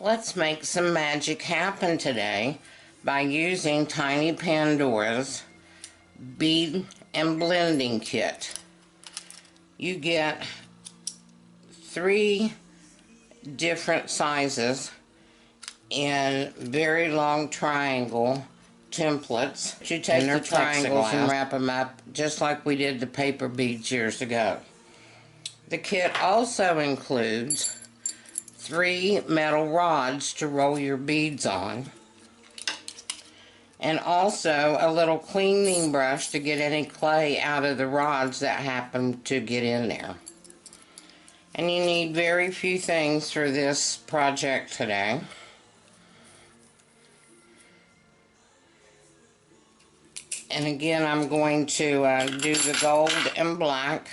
Let's make some magic happen today by using Tiny Pandora's bead and blending kit. You get 3 different sizes in very long triangle templates. You take the triangles and wrap them up just like we did the paper beads years ago. The kit also includes 3 metal rods to roll your beads on, and also a little cleaning brush to get any clay out of the rods that happen to get in there. And you need very few things for this project today. And again, I'm going to do the gold and black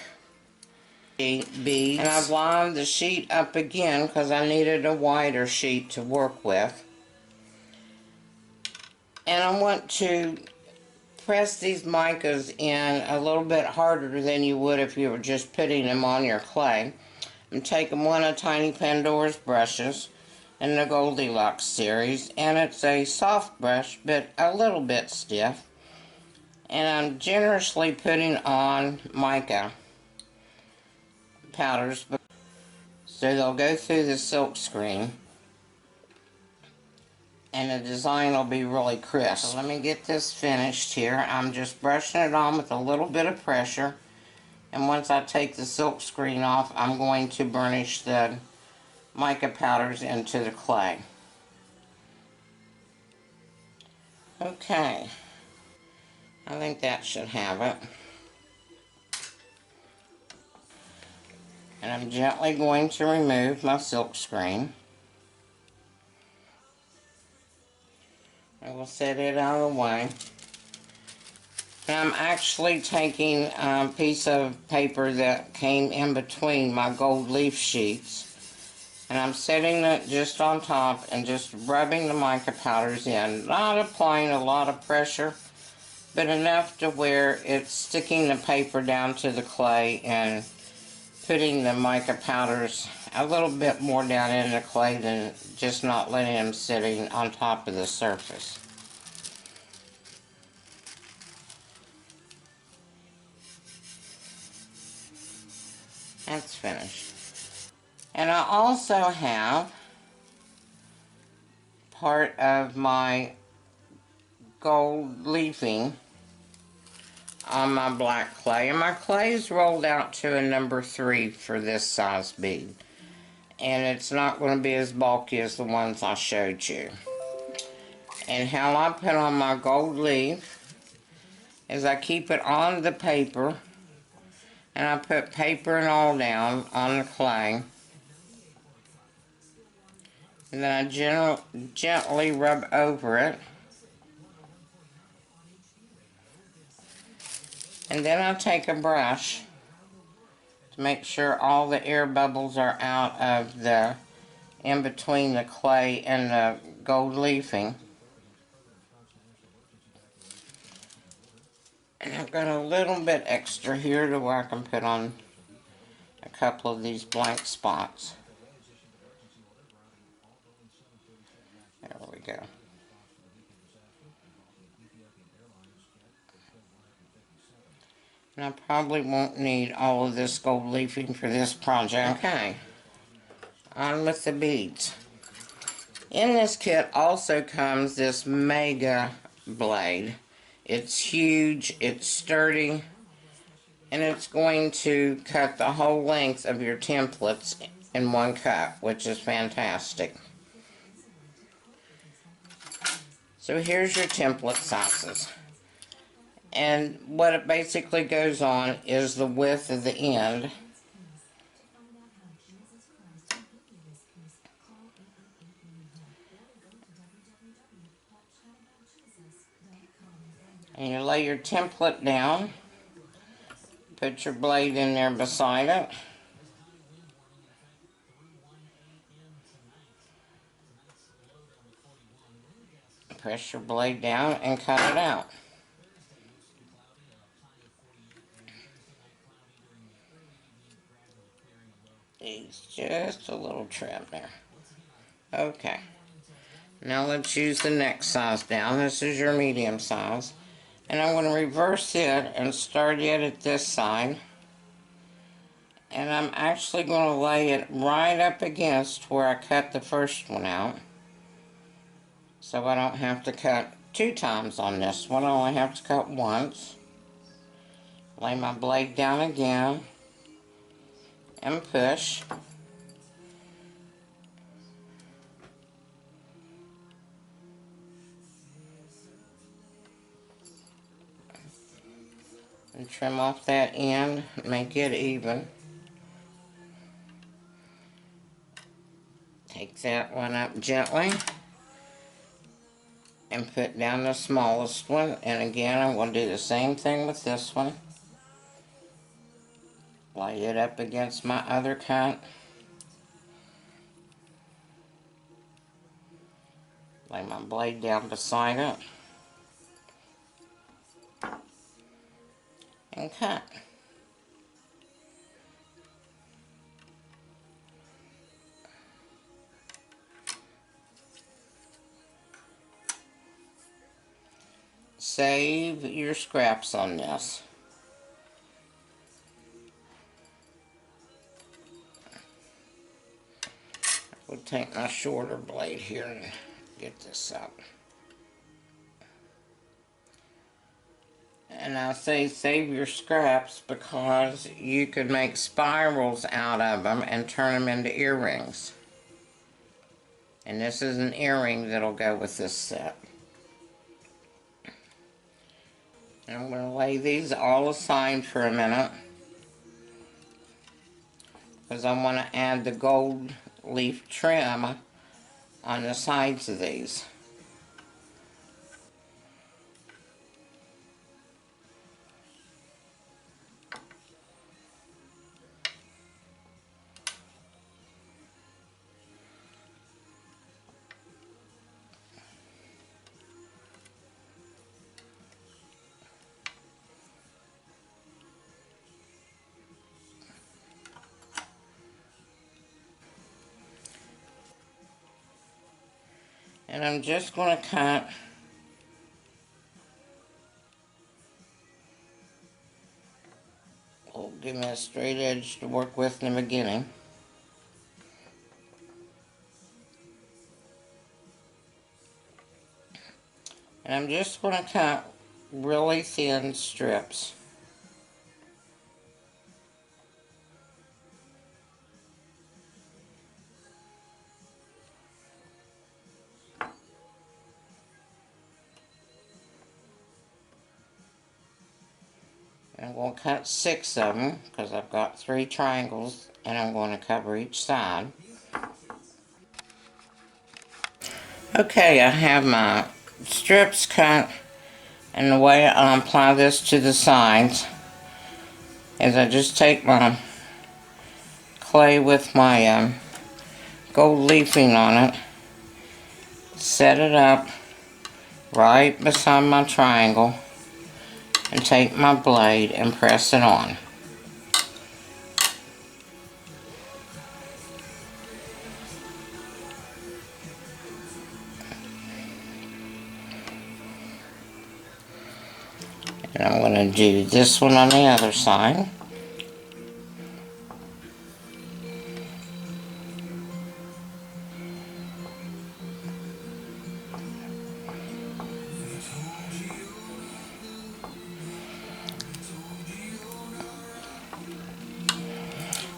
beads. And I've lined the sheet up again because I needed a wider sheet to work with. And I want to press these micas in a little bit harder than you would if you were just putting them on your clay. I'm taking one of Tiny Pandora's brushes in the Goldilocks series, and it's a soft brush but a little bit stiff. And I'm generously putting on mica powders so they'll go through the silk screen and the design will be really crisp. So let me get this finished here. I'm just brushing it on with a little bit of pressure, and once I take the silk screen off, I'm going to burnish the mica powders into the clay. Okay, I think that should have it. And I'm gently going to remove my silk screen. I will set it out of the way. And I'm actually taking a piece of paper that came in between my gold leaf sheets, and I'm setting it just on top and just rubbing the mica powders in, not applying a lot of pressure, but enough to where it's sticking the paper down to the clay and putting the mica powders a little bit more down in the clay than just not letting them sitting on top of the surface. That's finished. And I also have part of my gold leafing on my black clay, and my clay is rolled out to a number 3 for this size bead, and it's not going to be as bulky as the ones I showed you. And how I put on my gold leaf is I keep it on the paper, and I put paper and all down on the clay, and then I gently rub over it. And then I'll take a brush to make sure all the air bubbles are out of the in between the clay and the gold leafing. And I've got a little bit extra here to where I can put on a couple of these blank spots. There we go. And I probably won't need all of this gold leafing for this project. Okay, on with the beads. In this kit also comes this mega blade. It's huge, it's sturdy, and it's going to cut the whole length of your templates in one cut, which is fantastic. So here's your template sizes. And what it basically goes on is the width of the end. And you lay your template down, put your blade in there beside it. Press your blade down and cut it out. It's just a little trim there. Okay. Now let's use the next size down. This is your medium size. And I'm going to reverse it and start it at this side. And I'm actually going to lay it right up against where I cut the first one out. So I don't have to cut 2 times on this one. I only have to cut once. Lay my blade down again and push. And trim off that end, make it even. Take that one up gently and put down the smallest one. And again, I'm going to do the same thing with this one. Lay it up against my other cut. Lay my blade down beside it. And cut. Save your scraps on this. We'll take my shorter blade here and get this up. And I say save your scraps because you could make spirals out of them and turn them into earrings. And this is an earring that'll go with this set. And I'm going to lay these all aside for a minute because I want to add the gold leaf trim on the sides of these. And I'm just going to cut give me a straight edge to work with in the beginning. And I'm just going to cut really thin strips. I'm going to cut 6 of them because I've got 3 triangles and I'm going to cover each side. Okay, I have my strips cut, and the way I apply this to the sides is I just take my clay with my gold leafing on it, set it up right beside my triangle, and take my blade and press it on. And I'm going to do this one on the other side.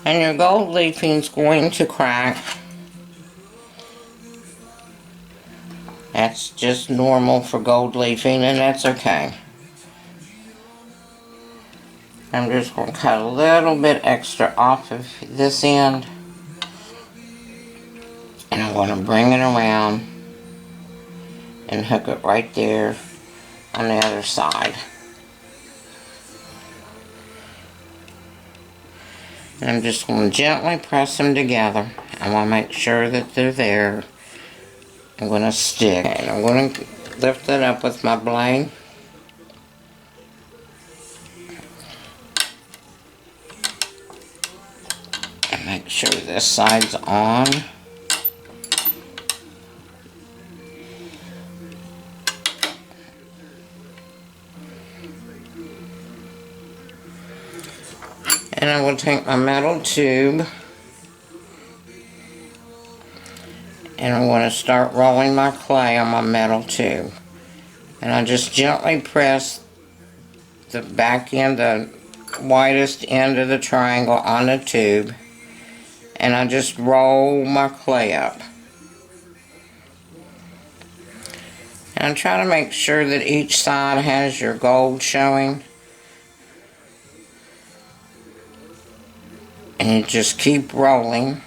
And your gold leafing is going to crack. That's just normal for gold leafing, and that's okay. I'm just going to cut a little bit extra off of this end. And I'm going to bring it around and hook it right there on the other side. And I'm just going to gently press them together. I want to make sure that they're there. I'm going to stick. And I'm going to lift it up with my blade. And make sure this side's on. And I will take my metal tube and I'm going to start rolling my clay on my metal tube. And I just gently press the back end, the widest end of the triangle on the tube, and I just roll my clay up. And I'm trying to make sure that each side has your gold showing. And you just keep rolling.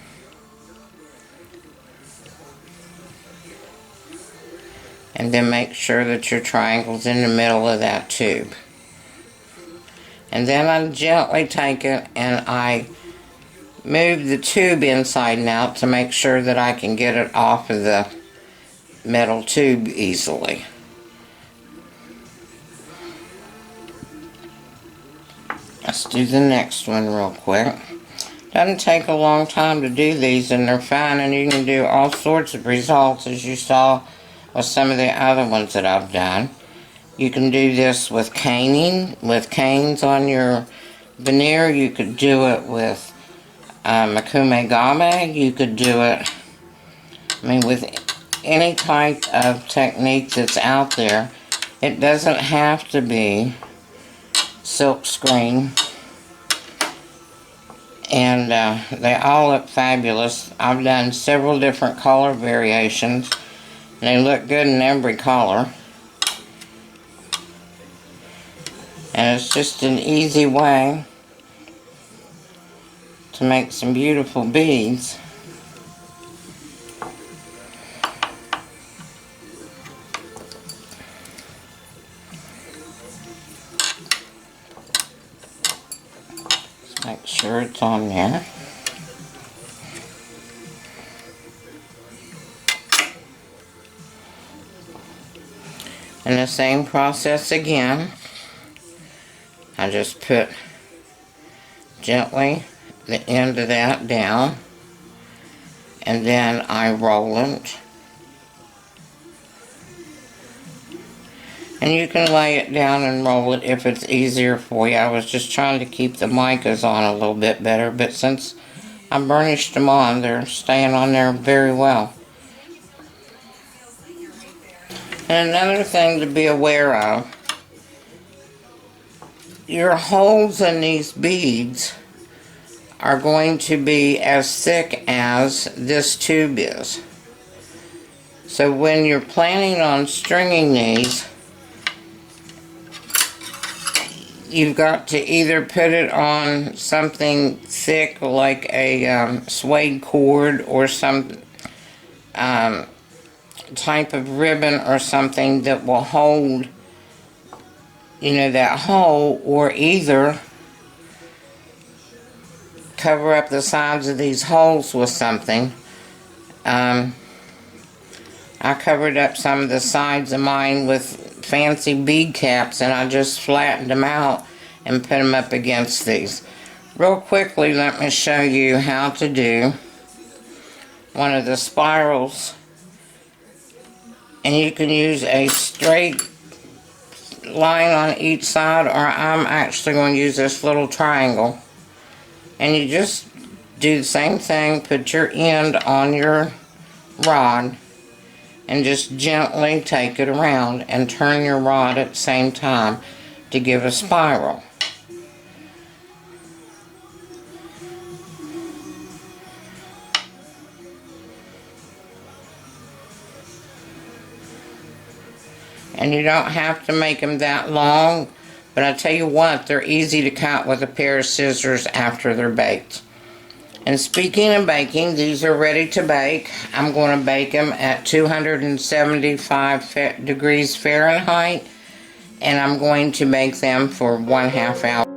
And then make sure that your triangle's in the middle of that tube. And then I gently take it and I move the tube inside and out to make sure that I can get it off of the metal tube easily. Let's do the next one real quick. Doesn't take a long time to do these, and they're fine, and you can do all sorts of results, as you saw with some of the other ones that I've done. You can do this with caning, with canes on your veneer. You could do it with makume game. You could do it, with any type of technique that's out there. It doesn't have to be silk screen. And they all look fabulous. I've done several different color variations. And they look good in every color. And it's just an easy way to make some beautiful beads. Just make sure it's on there. And the same process again. I just put gently the end of that down, and then I roll it. And you can lay it down and roll it if it's easier for you. I was just trying to keep the micas on a little bit better, but since I burnished them on, they're staying on there very well. And another thing to be aware of, your holes in these beads are going to be as thick as this tube is. So when you're planning on stringing these, you've got to either put it on something thick like a suede cord or some type of ribbon or something that will hold, that hole, or either cover up the sides of these holes with something. I covered up some of the sides of mine with fancy bead caps, and I just flattened them out and put them up against these. Real quickly, let me show you how to do one of the spirals. And you can use a straight line on each side, or I'm actually going to use this little triangle. And you just do the same thing, put your end on your rod and just gently take it around and turn your rod at the same time to give a spiral. And you don't have to make them that long, but I tell you what, they're easy to cut with a pair of scissors after they're baked. And speaking of baking, these are ready to bake. I'm going to bake them at 275 degrees Fahrenheit, and I'm going to bake them for 1/2 hour.